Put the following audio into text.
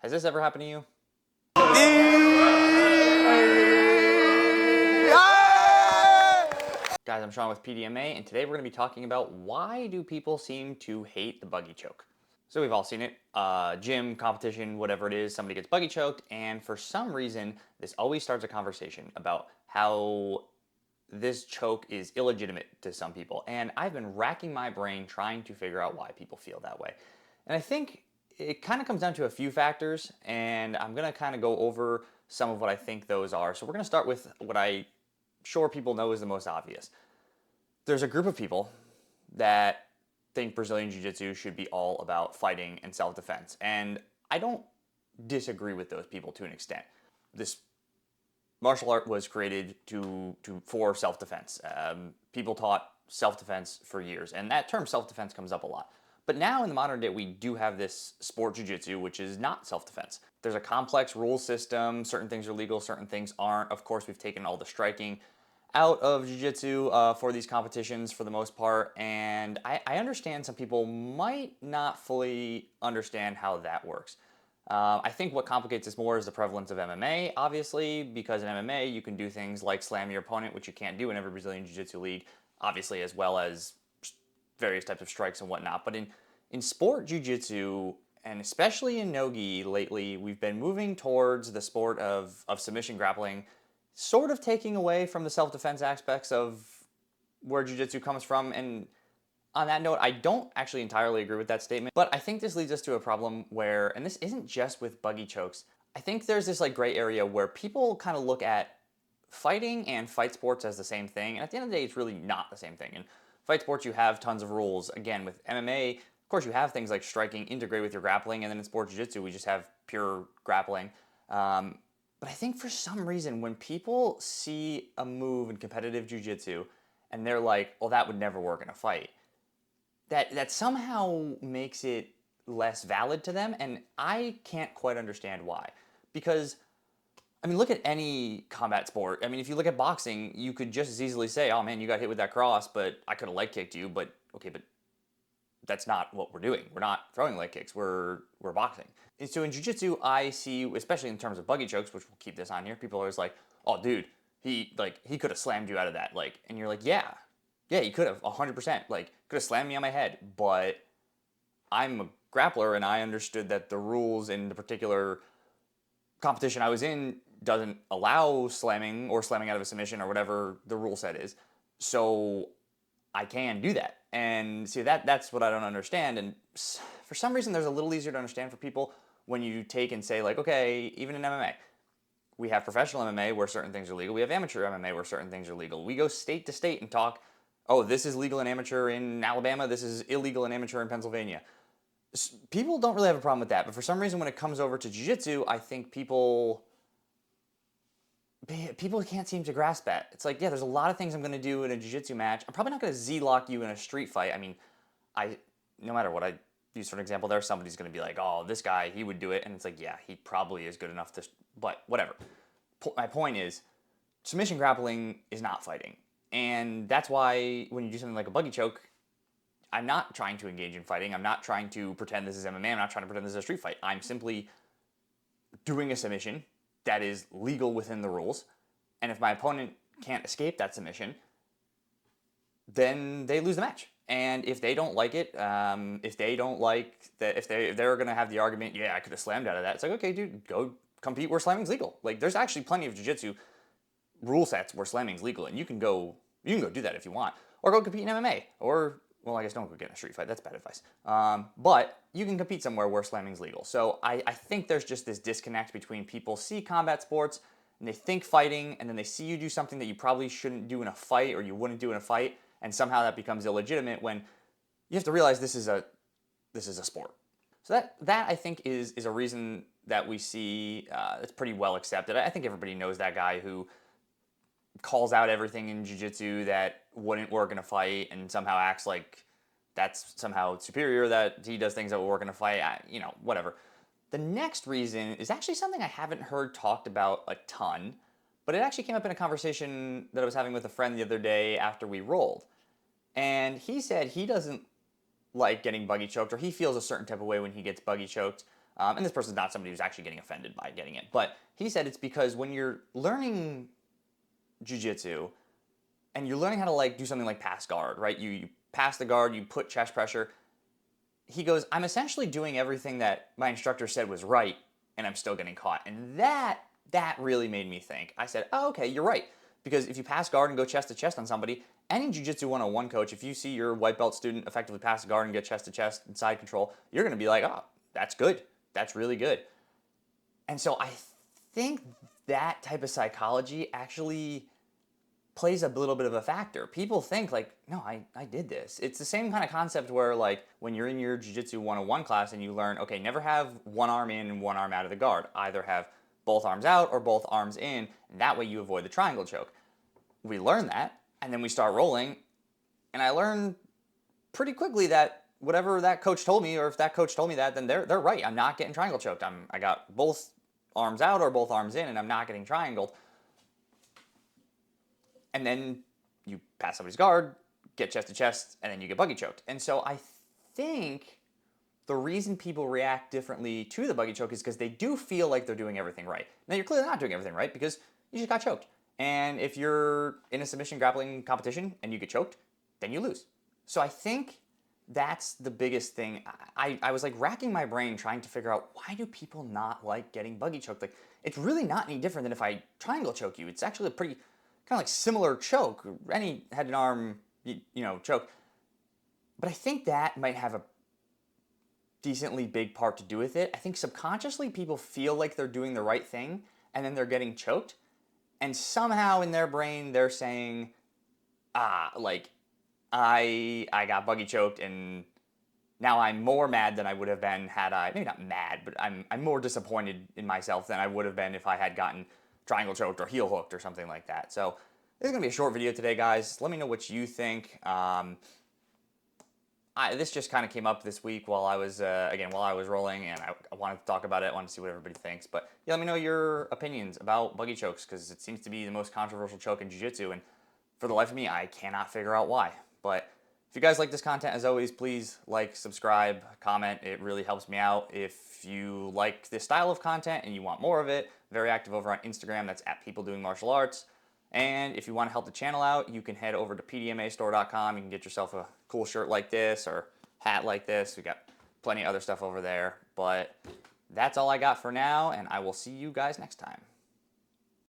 Has this ever happened to you? Guys, I'm Sean with PDMA, and today we're going to be talking about why do people seem to hate the buggy choke. So we've all seen it, gym, competition, whatever it is, somebody gets buggy choked, and for some reason, this always starts a conversation about how this choke is illegitimate to some people. And I've been racking my brain trying to figure out why people feel that way. And I think it kind of comes down to a few factors, and I'm going to kind of go over some of what I think those are. So we're going to start with what I'm sure people know is the most obvious. There's a group of people that think Brazilian Jiu-Jitsu should be all about fighting and self-defense. And I don't disagree with those people to an extent. This martial art was created for self-defense. People taught self-defense for years, and that term self-defense comes up a lot. But now in the modern day, we do have this sport jiu-jitsu, which is not self-defense. There's a complex rule system. Certain things are legal, certain things aren't. Of course, we've taken all the striking out of jiu-jitsu for these competitions for the most part, and I understand some people might not fully understand how that works. I think what complicates this more is the prevalence of MMA, obviously, because in MMA you can do things like slam your opponent, which you can't do in every Brazilian Jiu-Jitsu league, obviously, as well as various types of strikes and whatnot. But in sport Jiu-Jitsu, and especially in no-gi lately, we've been moving towards the sport of submission grappling, sort of taking away from the self-defense aspects of where Jiu-Jitsu comes from. And on that note, I don't actually entirely agree with that statement, but I think this leads us to a problem where, and this isn't just with buggy chokes, I think there's this like gray area where people kind of look at fighting and fight sports as the same thing, and at the end of the day, it's really not the same thing. In fight sports, you have tons of rules. Again, with MMA, of course, you have things like striking integrate with your grappling, and then in sport jiu-jitsu, we just have pure grappling. But I think for some reason, when people see a move in competitive jiu-jitsu, and they're like, "Oh, that would never work in a fight," that somehow makes it less valid to them, and I can't quite understand why. Because, I mean, look at any combat sport. I mean, if you look at boxing, you could just as easily say, "Oh man, you got hit with that cross, but I could have leg kicked you." But okay, but that's not what we're doing. We're not throwing leg kicks. We're boxing. And so in jiu-jitsu, I see, especially in terms of buggy chokes, which we'll keep this on here, people are always like, "Oh, dude, he could have slammed you out of that." Like, and you're like, "Yeah, he could have 100%. Like, could have slammed me on my head." But I'm a grappler, and I understood that the rules in the particular competition I was in doesn't allow slamming or slamming out of a submission or whatever the rule set is. So I can do that. And see, that's what I don't understand. And for some reason, there's a little easier to understand for people when you take and say, like, okay, even in MMA, we have professional MMA where certain things are legal. We have amateur MMA where certain things are legal. We go state to state and talk, "Oh, this is legal and amateur in Alabama. This is illegal and amateur in Pennsylvania." People don't really have a problem with that. But for some reason, when it comes over to jiu-jitsu, I think people can't seem to grasp that. It's like, yeah, there's a lot of things I'm going to do in a jiu-jitsu match. I'm probably not going to Z-lock you in a street fight. I mean, no matter what I use for an example there, somebody's going to be like, "Oh, this guy, he would do it." And it's like, yeah, he probably is good enough to, but whatever. My point is, submission grappling is not fighting. And that's why when you do something like a buggy choke, I'm not trying to engage in fighting. I'm not trying to pretend this is MMA. I'm not trying to pretend this is a street fight. I'm simply doing a submission that is legal within the rules. And if my opponent can't escape that submission, then they lose the match. And if they don't like it, if they don't like that, if they're going to have the argument, "Yeah, I could have slammed out of that," it's like, okay, dude, go compete where slamming's legal. Like, there's actually plenty of jiu-jitsu rule sets where slamming's legal, and you can go do that if you want, or go compete in MMA, or, well, I guess don't go get in a street fight. That's bad advice. But you can compete somewhere where slamming's legal. So I think there's just this disconnect between people see combat sports and they think fighting, and then they see you do something that you probably shouldn't do in a fight or you wouldn't do in a fight, and somehow that becomes illegitimate when you have to realize this is a sport. So that I think is a reason that we see it's pretty well accepted. I think everybody knows that guy who calls out everything in jiu-jitsu that wouldn't work in a fight and somehow acts like that's somehow superior, that he does things that will work in a fight, whatever. The next reason is actually something I haven't heard talked about a ton, but it actually came up in a conversation that I was having with a friend the other day after we rolled. And he said he doesn't like getting buggy choked, or he feels a certain type of way when he gets buggy choked. And this person's not somebody who's actually getting offended by getting it. But he said it's because when you're learning jiu-jitsu and you're learning how to like do something like pass guard, right? You pass the guard, you put chest pressure. He goes, I'm essentially doing everything that my instructor said was right, and I'm still getting caught. And that really made me think. I said, oh, okay, you're right. Because if you pass guard and go chest to chest on somebody, any Jiu-Jitsu 101 coach, if you see your white belt student effectively pass guard and get chest to chest and side control, you're going to be like, oh, that's good. That's really good. And so I think that type of psychology actually plays a little bit of a factor. People think like, no, I did this. It's the same kind of concept where like when you're in your Jiu-Jitsu 101 class and you learn, okay, never have one arm in and one arm out of the guard. Either have both arms out or both arms in, and that way you avoid the triangle choke. We learn that, and then we start rolling, and I learned pretty quickly that whatever that coach told me, or if that coach told me that, then they're right. I'm not getting triangle choked. I got both arms out or both arms in, and I'm not getting triangled. And then you pass somebody's guard, get chest to chest, and then you get buggy choked. And so I think the reason people react differently to the buggy choke is because they do feel like they're doing everything right. Now you're clearly not doing everything right because you just got choked. And if you're in a submission grappling competition and you get choked, then you lose. So I think that's the biggest thing. I was like racking my brain trying to figure out, why do people not like getting buggy choked? Like, it's really not any different than if I triangle choke you. It's actually a pretty kind of like similar choke, any head and arm, choke. But I think that might have a decently big part to do with it. I think subconsciously people feel like they're doing the right thing and then they're getting choked. And somehow in their brain they're saying, like, I got buggy choked and now I'm more mad than I would have been had I, maybe not mad, but I'm more disappointed in myself than I would have been if I had gotten triangle choked or heel hooked or something like that. So this is going to be a short video today, guys. Let me know what you think. This just kind of came up this week while I was, while I was rolling, and I wanted to talk about it. I wanted to see what everybody thinks. But yeah, let me know your opinions about buggy chokes, because it seems to be the most controversial choke in jiu-jitsu, and for the life of me, I cannot figure out why. But if you guys like this content, as always, please like, subscribe, comment. It really helps me out. If you like this style of content and you want more of it, very active over on Instagram. That's at People Doing Martial Arts. And if you want to help the channel out, you can head over to PDMAstore.com. You can get yourself a cool shirt like this or hat like this. We got plenty of other stuff over there. But that's all I got for now, and I will see you guys next time.